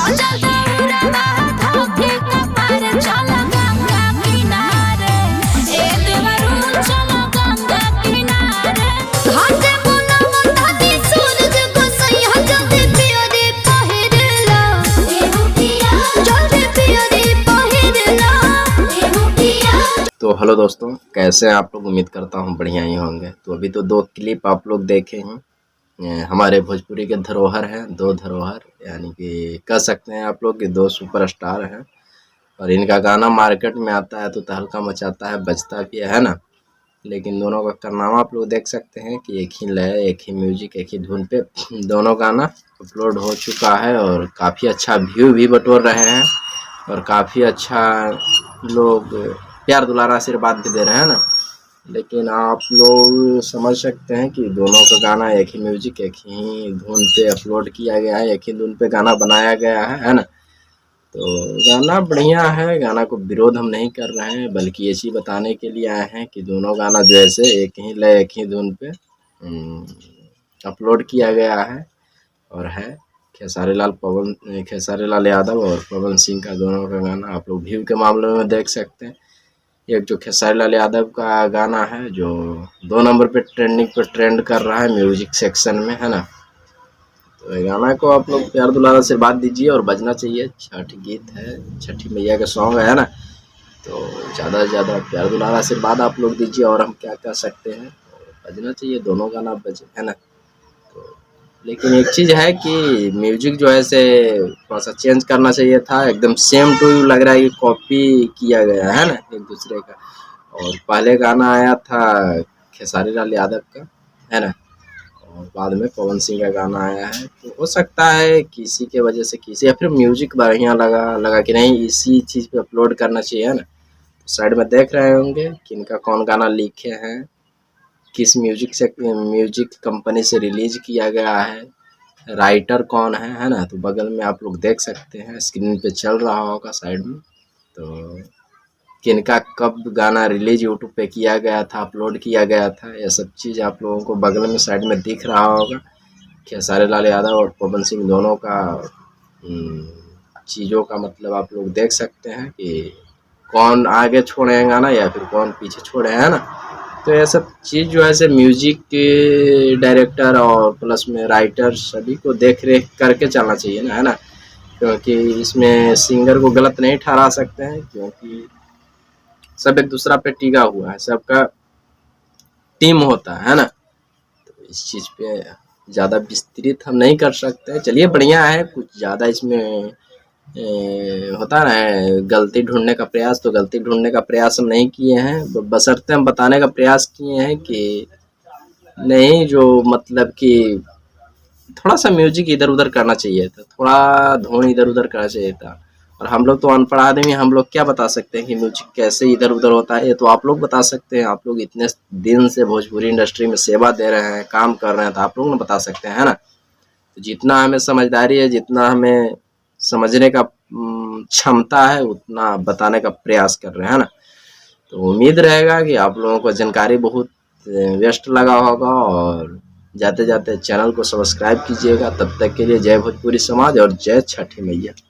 तो हेलो दोस्तों, कैसे हैं आप लोग। उम्मीद करता हूँ बढ़िया ही होंगे। तो अभी तो 2 क्लिप आप लोग देखे हैं। हमारे भोजपुरी के धरोहर हैं, 2 धरोहर, यानी कि कह सकते हैं आप लोग कि 2 सुपरस्टार हैं। और इनका गाना मार्केट में आता है तो तहलका मचाता है, बजता भी है ना। लेकिन दोनों का कारनामा आप लोग देख सकते हैं कि एक ही लय, एक ही म्यूजिक, एक ही धुन पे दोनों गाना अपलोड हो चुका है और काफ़ी अच्छा व्यू भी बटोर रहे हैं और काफ़ी अच्छा लोग प्यार दुलार आशीर्वाद भी दे रहे हैं ना। लेकिन आप लोग समझ सकते हैं कि दोनों का गाना एक ही म्यूजिक, एक ही धुन पे अपलोड किया गया है, एक ही धुन पे गाना बनाया गया है ना। तो गाना बढ़िया है, गाना को विरोध हम नहीं कर रहे हैं, बल्कि ये चीज़ बताने के लिए आए हैं कि दोनों गाना जैसे एक ही लय, एक ही धुन पे अपलोड किया गया है और है खेसारी लाल यादव और पवन सिंह का दोनों का गाना। आप लोग व्यू के मामले में देख सकते हैं। एक जो खेसारी लाल यादव का गाना है जो 2 नंबर पे ट्रेंडिंग पे ट्रेंड कर रहा है म्यूजिक सेक्शन में, है ना। तो गाना को आप लोग प्यार दुलारा से बात दीजिए और बजना चाहिए। छठ गीत है, छठी मैया का सॉन्ग है ना। तो ज़्यादा से ज़्यादा प्यार दुलारा से बात आप लोग दीजिए और हम क्या कर सकते हैं। बजना चाहिए, दोनों गाना बजे, है ना। तो लेकिन एक चीज़ है कि म्यूजिक जो है से थोड़ा सा चेंज करना चाहिए था। एकदम सेम टू लग रहा है कि कॉपी किया गया है ना एक दूसरे का। और पहले गाना आया था खेसारी लाल यादव का, है ना, और बाद में पवन सिंह का गाना आया है। तो हो सकता है किसी के वजह से किसी, या फिर म्यूजिक बढ़िया लगा कि नहीं इसी चीज़ पे अपलोड करना चाहिए, है ना। तो साइड में देख रहे होंगे कि इनका कौन गाना लिखे हैं, किस म्यूजिक कंपनी से रिलीज किया गया है, राइटर कौन है ना। तो बगल में आप लोग देख सकते हैं, स्क्रीन पे चल रहा होगा साइड में। तो किनका कब गाना रिलीज यूट्यूब पे किया गया था, अपलोड किया गया था, यह सब चीज़ आप लोगों को बगल में साइड में दिख रहा होगा। खेसारी लाल यादव और पवन सिंह दोनों का चीज़ों का मतलब आप लोग देख सकते हैं कि कौन आगे छोड़े हैं गाना या फिर कौन पीछे छोड़े हैं ना। तो यह सब चीज़ जो है से म्यूजिक के डायरेक्टर और प्लस में राइटर सभी को देख रेख करके चलना चाहिए ना, है ना। क्योंकि इसमें सिंगर को गलत नहीं ठहरा सकते हैं, क्योंकि सब एक दूसरा पे टिका हुआ है, सबका टीम होता है ना। तो इस चीज़ पे ज़्यादा विस्तृत हम नहीं कर सकते। चलिए बढ़िया है, कुछ ज़्यादा इसमें होता है ना गलती ढूंढने का प्रयास, तो गलती ढूंढने का प्रयास हम नहीं किए हैं। बशर्ते हम बताने का प्रयास किए हैं कि नहीं, जो मतलब कि थोड़ा सा म्यूजिक इधर उधर करना चाहिए था, थोड़ा धुन इधर उधर करना चाहिए था। और हम लोग तो अनपढ़ आदमी, हम लोग क्या बता सकते हैं कि म्यूजिक कैसे इधर उधर होता है। ये तो आप लोग बता सकते हैं। आप लोग इतने दिन से भोजपुरी इंडस्ट्री में सेवा दे रहे हैं, काम कर रहे हैं, तो आप लोग ना बता सकते हैं, है ना। तो जितना हमें समझदारी है, जितना हमें समझने का क्षमता है, उतना बताने का प्रयास कर रहे हैं ना। तो उम्मीद रहेगा कि आप लोगों को जानकारी बहुत बेस्ट लगा होगा और जाते जाते चैनल को सब्सक्राइब कीजिएगा। तब तक के लिए जय भोजपुरी समाज और जय छठी मैया।